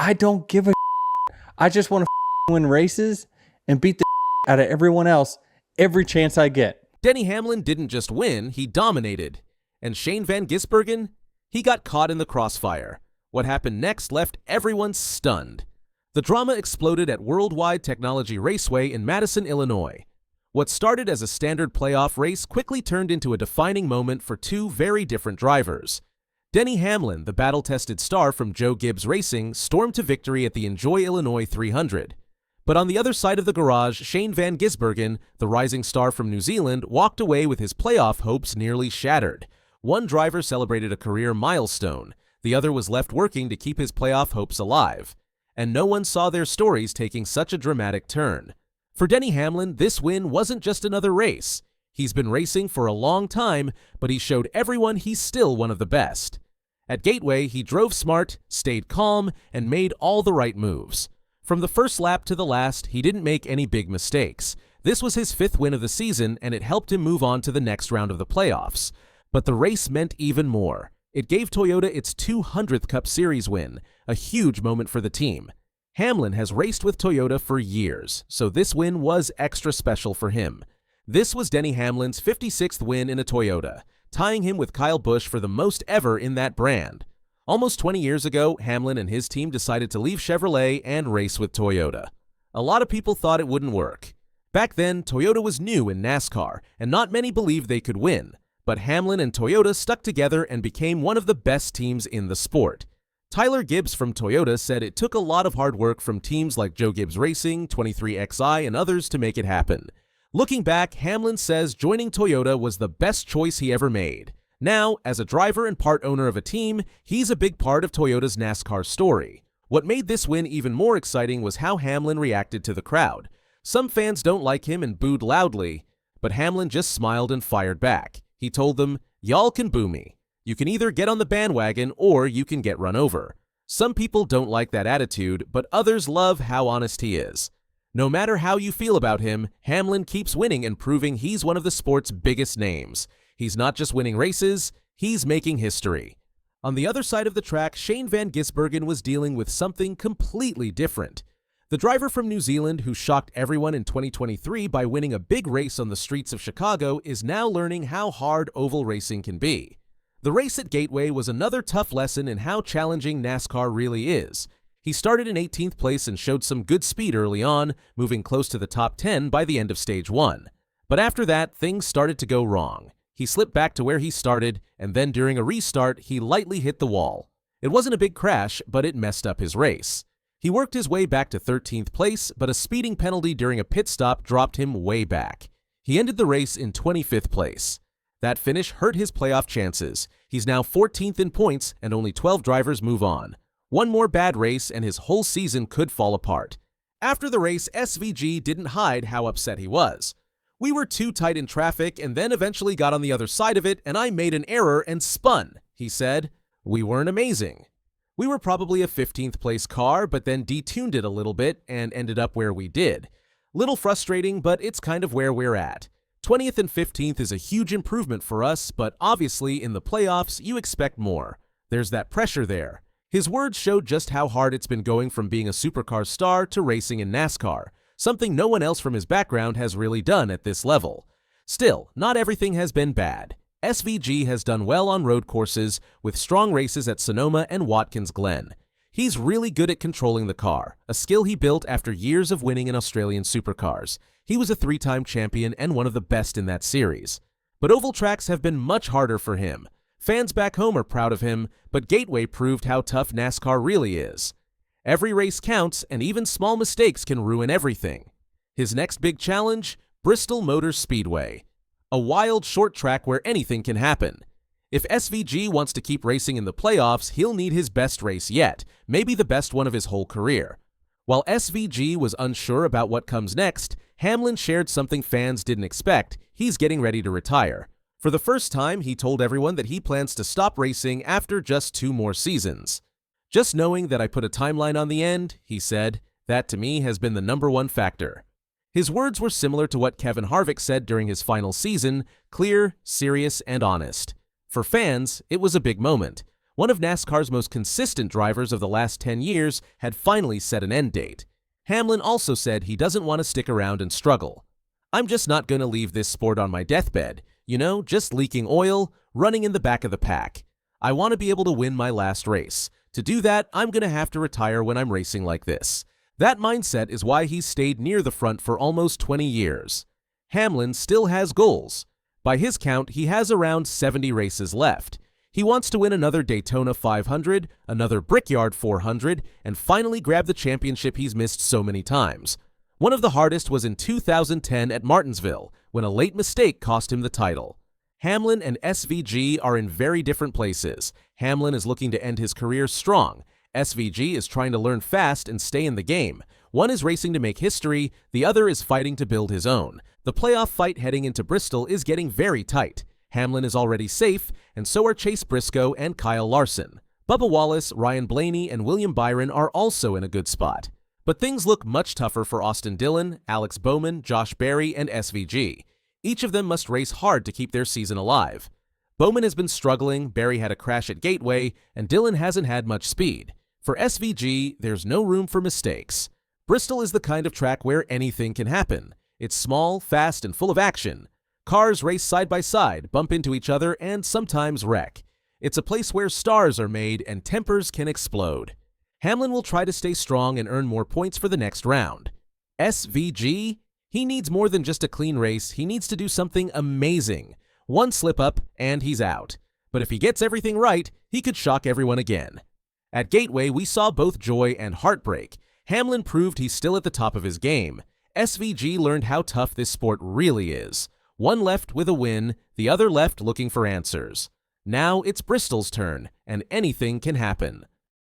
I don't give a I just want to win races and beat the out of everyone else every chance I get. Denny Hamlin didn't just win, he dominated. And Shane van Gisbergen? He got caught in the crossfire. What happened next left everyone stunned. The drama exploded at Worldwide Technology Raceway in Madison, Illinois. What started as a standard playoff race quickly turned into a defining moment for two very different drivers. Denny Hamlin, the battle-tested star from Joe Gibbs Racing, stormed to victory at the Enjoy Illinois 300. But on the other side of the garage, Shane van Gisbergen, the rising star from New Zealand, walked away with his playoff hopes nearly shattered. One driver celebrated a career milestone. The other was left working to keep his playoff hopes alive. And no one saw their stories taking such a dramatic turn. For Denny Hamlin, this win wasn't just another race. He's been racing for a long time, but he showed everyone he's still one of the best. At Gateway, he drove smart, stayed calm, and made all the right moves. From the first lap to the last, he didn't make any big mistakes. This was his 5th win of the season, and it helped him move on to the next round of the playoffs. But the race meant even more. It gave Toyota its 200th Cup Series win, a huge moment for the team. Hamlin has raced with Toyota for years, so this win was extra special for him. This was Denny Hamlin's 56th win in a Toyota, tying him with Kyle Busch for the most ever in that brand. Almost 20 years ago, Hamlin and his team decided to leave Chevrolet and race with Toyota. A lot of people thought it wouldn't work. Back then, Toyota was new in NASCAR, and not many believed they could win. But Hamlin and Toyota stuck together and became one of the best teams in the sport. Tyler Gibbs from Toyota said it took a lot of hard work from teams like Joe Gibbs Racing, 23XI, and others to make it happen. Looking back, Hamlin says joining Toyota was the best choice he ever made. Now, as a driver and part owner of a team, he's a big part of Toyota's NASCAR story. What made this win even more exciting was how Hamlin reacted to the crowd. Some fans don't like him and booed loudly, but Hamlin just smiled and fired back. He told them, "Y'all can boo me. You can either get on the bandwagon or you can get run over." Some people don't like that attitude, but others love how honest he is. No matter how you feel about him, Hamlin keeps winning and proving he's one of the sport's biggest names. He's not just winning races, he's making history. On the other side of the track, Shane van Gisbergen was dealing with something completely different. The driver from New Zealand who shocked everyone in 2023 by winning a big race on the streets of Chicago is now learning how hard oval racing can be. The race at Gateway was another tough lesson in how challenging NASCAR really is. He started in 18th place and showed some good speed early on, moving close to the top 10 by the end of Stage 1. But after that, things started to go wrong. He slipped back to where he started, and then during a restart, he lightly hit the wall. It wasn't a big crash, but it messed up his race. He worked his way back to 13th place, but a speeding penalty during a pit stop dropped him way back. He ended the race in 25th place. That finish hurt his playoff chances. He's now 14th in points, and only 12 drivers move on. One more bad race, and his whole season could fall apart. After the race, SVG didn't hide how upset he was. "We were too tight in traffic and then eventually got on the other side of it and I made an error and spun," he said. "We weren't amazing. We were probably a 15th place car, but then detuned it a little bit and ended up where we did. Little frustrating, but it's kind of where we're at. 20th and 15th is a huge improvement for us, but obviously in the playoffs you expect more. There's that pressure there." His words showed just how hard it's been going from being a supercar star to racing in NASCAR, something no one else from his background has really done at this level. Still, not everything has been bad. SVG has done well on road courses, with strong races at Sonoma and Watkins Glen. He's really good at controlling the car, a skill he built after years of winning in Australian supercars. He was a 3-time champion and one of the best in that series. But oval tracks have been much harder for him. Fans back home are proud of him, but Gateway proved how tough NASCAR really is. Every race counts, and even small mistakes can ruin everything. His next big challenge? Bristol Motor Speedway. A wild short track where anything can happen. If SVG wants to keep racing in the playoffs, he'll need his best race yet, maybe the best one of his whole career. While SVG was unsure about what comes next, Hamlin shared something fans didn't expect: he's getting ready to retire. For the first time, he told everyone that he plans to stop racing after just 2 more seasons. "Just knowing that I put a timeline on the end," he said, "that to me has been the #1 factor." His words were similar to what Kevin Harvick said during his final season: clear, serious, and honest. For fans, it was a big moment. One of NASCAR's most consistent drivers of the last 10 years had finally set an end date. Hamlin also said he doesn't want to stick around and struggle. "I'm just not going to leave this sport on my deathbed, just leaking oil, running in the back of the pack. I want to be able to win my last race. To do that, I'm going to have to retire when I'm racing like this." That mindset is why he's stayed near the front for almost 20 years. Hamlin still has goals. By his count, he has around 70 races left. He wants to win another Daytona 500, another Brickyard 400, and finally grab the championship he's missed so many times. One of the hardest was in 2010 at Martinsville, when a late mistake cost him the title. Hamlin and SVG are in very different places. Hamlin is looking to end his career strong. SVG is trying to learn fast and stay in the game. One is racing to make history, the other is fighting to build his own. The playoff fight heading into Bristol is getting very tight. Hamlin is already safe, and so are Chase Briscoe and Kyle Larson. Bubba Wallace, Ryan Blaney, and William Byron are also in a good spot. But things look much tougher for Austin Dillon, Alex Bowman, Josh Berry, and SVG. Each of them must race hard to keep their season alive. Bowman has been struggling, Berry had a crash at Gateway, and Dillon hasn't had much speed. For SVG, there's no room for mistakes. Bristol is the kind of track where anything can happen. It's small, fast, and full of action. Cars race side by side, bump into each other, and sometimes wreck. It's a place where stars are made and tempers can explode. Hamlin will try to stay strong and earn more points for the next round. SVG? He needs more than just a clean race, he needs to do something amazing. One slip-up, and he's out. But if he gets everything right, he could shock everyone again. At Gateway, we saw both joy and heartbreak. Hamlin proved he's still at the top of his game. SVG learned how tough this sport really is. One left with a win, the other left looking for answers. Now it's Bristol's turn, and anything can happen.